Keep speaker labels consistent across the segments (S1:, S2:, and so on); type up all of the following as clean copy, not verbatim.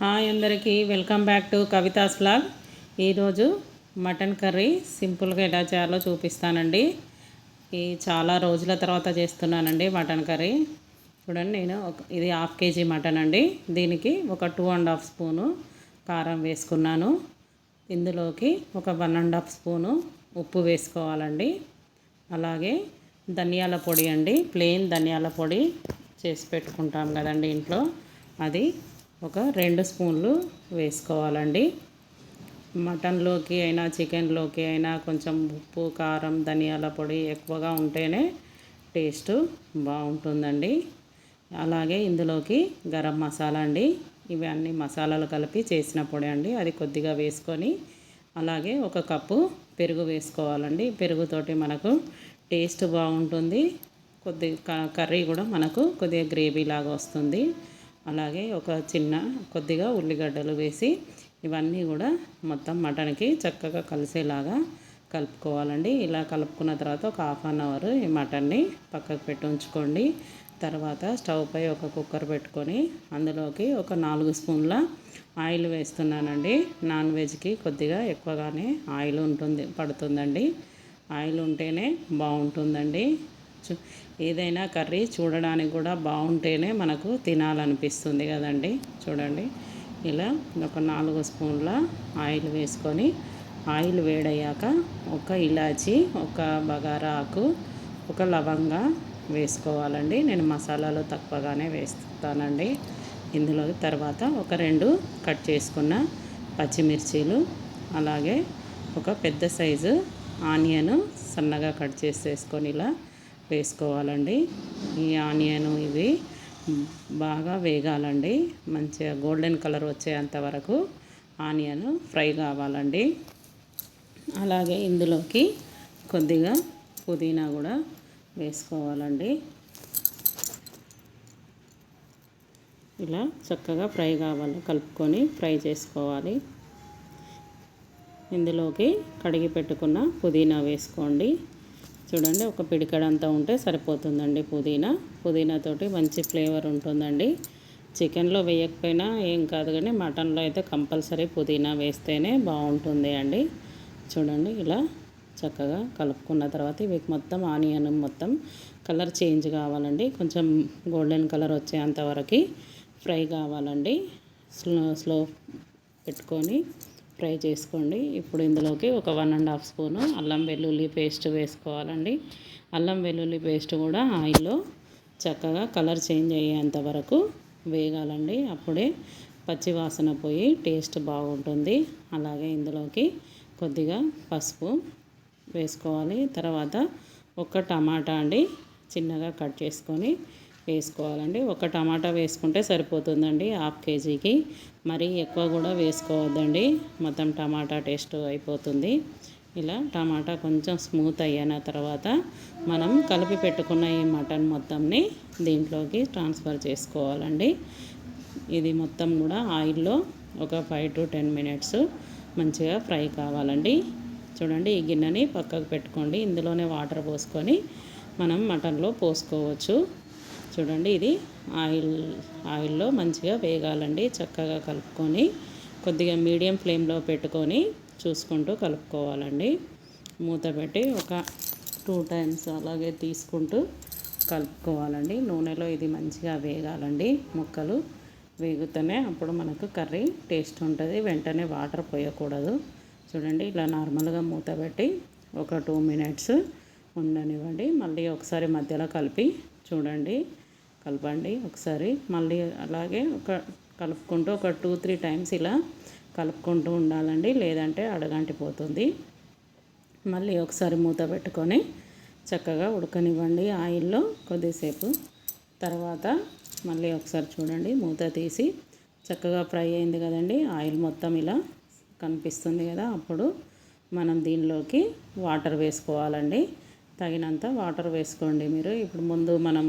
S1: Hi అందరికీ welcome back to Kavitha's vlog. ఈరోజు mutton curry సింపుల్గా ఎలా చేయాలో చూపిస్తానండి. ఈ చాలా రోజుల తర్వాత చేస్తున్నానండి మటన్ కర్రీ. చూడండి, నేను ఇది హాఫ్ కేజీ మటన్ అండి. దీనికి ఒక 2.5 స్పూను కారం వేసుకున్నాను. ఇందులోకి ఒక 1.5 స్పూను ఉప్పు వేసుకోవాలండి. అలాగే ధనియాల పొడి అండి, ప్లెయిన్ ధనియాల పొడి చేసి పెట్టుకుంటాం కదండి ఇంట్లో, అది ఒక 2 స్పూన్లు వేసుకోవాలండి. మటన్లోకి అయినా చికెన్లోకి అయినా కొంచెం ఉప్పు, కారం, ధనియాల పొడి ఎక్కువగా ఉంటేనే టేస్ట్ బాగుంటుందండి. అలాగే ఇందులోకి గరం మసాలా అండి, ఇవి అన్ని మసాలాలు కలిపి చేసిన పొడి అండి, అది కొద్దిగా వేసుకొని అలాగే ఒక కప్పు పెరుగు వేసుకోవాలండి. పెరుగుతోటి మనకు టేస్ట్ బాగుంటుంది, కర్రీ కూడా మనకు కొద్దిగా గ్రేవీ లాగా వస్తుంది. అలాగే ఒక కొద్దిగా ఉల్లిగడ్డలు వేసి ఇవన్నీ కూడా మొత్తం మటన్కి చక్కగా కలిసేలాగా కలుపుకోవాలండి. ఇలా కలుపుకున్న తర్వాత ఒక 1/2 అవర్ ఈ మటన్ని పక్కకు పెట్టి ఉంచుకోండి. తర్వాత స్టవ్ పై ఒక కుక్కర్ పెట్టుకొని అందులోకి ఒక 4 స్పూన్ల ఆయిల్ వేస్తున్నానండి. నాన్ వెజ్కి కొద్దిగా ఎక్కువగానే ఆయిల్ పడుతుందండి. ఆయిల్ ఉంటేనే బాగుంటుందండి. ఏదైనా కర్రీ చూడడానికి కూడా బాగుంటేనే మనకు తినాలనిపిస్తుంది కదండి. చూడండి, ఇలా ఒక 4 స్పూన్ల ఆయిల్ వేసుకొని ఆయిల్ వేడయ్యాక ఒక ఇలాచి, ఒక బగారా ఆకు, ఒక లవంగా వేసుకోవాలండి. నేను మసాలాలు తక్కువగానే వేస్తానండి ఇందులో. తర్వాత ఒక 2 కట్ చేసుకున్న పచ్చిమిర్చీలు, అలాగే ఒక పెద్ద సైజు ఆనియన్ సన్నగా కట్ చేసేసుకొని ఇలా వేసుకోవాలండి. ఈ ఆనియన్ ఇవి బాగా వేగాలండి, మంచిగా గోల్డెన్ కలర్ వచ్చేంత వరకు ఆనియన్ ఫ్రై కావాలండి. అలాగే ఇందులోకి కొద్దిగా పుదీనా కూడా వేసుకోవాలండి. ఇలా చక్కగా ఫ్రై కావాలి, కలుపుకొని ఫ్రై చేసుకోవాలి. ఇందులోకి కడిగి పెట్టుకున్న పుదీనా వేసుకోండి. చూడండి, ఒక పిడికడంతా ఉంటే సరిపోతుందండి. పుదీనాతోటి మంచి ఫ్లేవర్ ఉంటుందండి. చికెన్లో వేయకపోయినా ఏం కాదు, కానీ మటన్లో అయితే కంపల్సరీ పుదీనా వేస్తేనే బాగుంటుంది అండి. చూడండి, ఇలా చక్కగా కలుపుకున్న తర్వాత ఇవి మొత్తం ఆనియన్ మొత్తం కలర్ చేంజ్ కావాలండి, కొంచెం గోల్డెన్ కలర్ వచ్చేంత వరకు ఫ్రై కావాలండి. స్లో పెట్టుకొని ఫ్రై చేసుకోండి. ఇప్పుడు ఇందులోకి ఒక 1.5 స్పూను అల్లం వెల్లుల్లి పేస్ట్ వేసుకోవాలండి. అల్లం వెల్లుల్లి పేస్ట్ కూడా ఆయిల్లో చక్కగా కలర్ చేంజ్ అయ్యేంత వరకు వేగాలండి, అప్పుడే పచ్చి వాసన పోయి టేస్ట్ బాగుంటుంది. అలాగే ఇందులోకి కొద్దిగా పసుపు వేసుకోవాలి. తర్వాత ఒక టమాటా అండి, చిన్నగా కట్ చేసుకొని వేసుకోవాలండి. ఒక టమాటా వేసుకుంటే సరిపోతుందండి హాఫ్ కేజీకి, మరీ ఎక్కువ కూడా వేసుకోవద్దండి, మొత్తం టమాటా టేస్ట్ అయిపోతుంది. ఇలా టమాటా కొంచెం స్మూత్ అయిన తర్వాత మనం కలిపి పెట్టుకున్న ఈ మటన్ మొత్తంని దీంట్లోకి ట్రాన్స్ఫర్ చేసుకోవాలండి. ఇది మొత్తం కూడా ఆయిల్లో ఒక 5 to 10 మినిట్స్ మంచిగా ఫ్రై కావాలండి. చూడండి, ఈ గిన్నెని పక్కకు పెట్టుకోండి, ఇందులోనే వాటర్ పోసుకొని మనం మటన్లో పోసుకోవచ్చు. చూడండి, ఇది ఆయిల్లో మంచిగా వేగాలండి. చక్కగా కలుపుకొని కొద్దిగా మీడియం ఫ్లేమ్లో పెట్టుకొని చూసుకుంటూ కలుపుకోవాలండి. మూత పెట్టి ఒక 2 times అలాగే తీసుకుంటూ కలుపుకోవాలండి. నూనెలో ఇది మంచిగా వేగాలండి. ముక్కలు వేగుతూనే అప్పుడు మనకు కర్రీ టేస్ట్ ఉంటుంది, వెంటనే వాటర్ పోయకూడదు. చూడండి, ఇలా నార్మల్గా మూత పెట్టి ఒక 2 minutes ఉండనివ్వండి. మళ్ళీ ఒకసారి మధ్యలో కలపండి ఒకసారి. మళ్ళీ అలాగే కలుపుకుంటూ ఒక 2-3 times ఇలా కలుపుకుంటూ ఉండాలండి, లేదంటే అడగంటిపోతుంది. మళ్ళీ ఒకసారి మూత పెట్టుకొని చక్కగా ఉడకనివ్వండి ఆయిల్లో కొద్దిసేపు. తర్వాత మళ్ళీ ఒకసారి చూడండి, మూత తీసి చక్కగా ఫ్రై అయింది కదండి, ఆయిల్ మొత్తం ఇలా కనిపిస్తుంది కదా, అప్పుడు మనం దీనిలోకి వాటర్ వేసుకోవాలండి. తగినంత వాటర్ వేసుకోండి మీరు. ఇప్పుడు ముందు మనం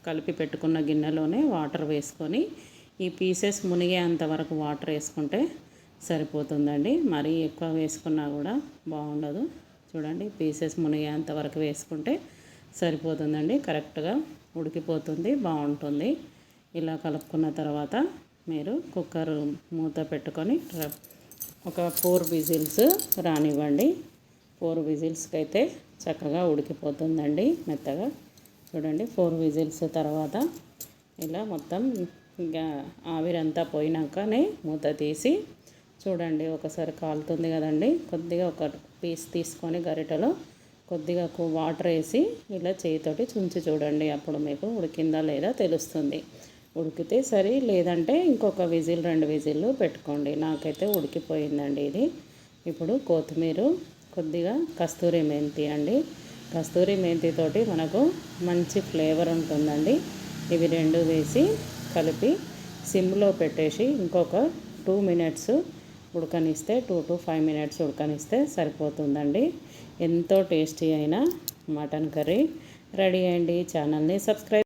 S1: కలిపి పెట్టుకున్న గిన్నెలోనే వాటర్ వేసుకొని ఈ పీసెస్ మునిగేంత వరకు వాటర్ వేసుకుంటే సరిపోతుందండి. మరీ ఎక్కువ వేసుకున్నా కూడా బాగుండదు. చూడండి, పీసెస్ మునిగేంత వరకు వేసుకుంటే సరిపోతుందండి, కరెక్ట్గా ఉడికిపోతుంది, బాగుంటుంది. ఇలా కలుపుకున్న తర్వాత మీరు కుక్కర్ మూత పెట్టుకొని ఒక 4 విజిల్స్ రానివ్వండి. 4 విజిల్స్కి అయితే చక్కగా ఉడికిపోతుందండి మెత్తగా. చూడండి 4 విజిల్స్ తర్వాత ఇలా మొత్తం ఇంకా ఆవిరంతా పోయినాకనే మూత తీసి చూడండి. ఒకసారి కాలుతుంది కదండి, కొద్దిగా ఒక పీస్ తీసుకొని గరిటెలో కొద్దిగా వాటర్ వేసి ఇలా చేయితోటి చుంచి చూడండి. అప్పుడు మీకు ఉడికిందా లేదా తెలుస్తుంది. ఉడికితే సరే, లేదంటే ఇంకొక విజిల్ 2 విజిల్లు పెట్టుకోండి. నాకైతే ఉడికిపోయిందండి ఇది. ఇప్పుడు కొత్తిమీర, కొద్దిగా కస్తూరి మెంతి అండి. కస్తూరి మెంతితోటి మనకు మంచి ఫ్లేవర్ ఉంటుందండి. ఇవి 2 వేసి కలిపి సిమ్లో పెట్టేసి ఇంకొక 2 మినిట్స్ ఉడకనిస్తే 2 to 5 మినిట్స్ ఉడకనిస్తే సరిపోతుందండి. ఎంతో టేస్టీ అయిన మటన్ కర్రీ రెడీ అయ్యండి. ఛానల్ని సబ్స్క్రైబ్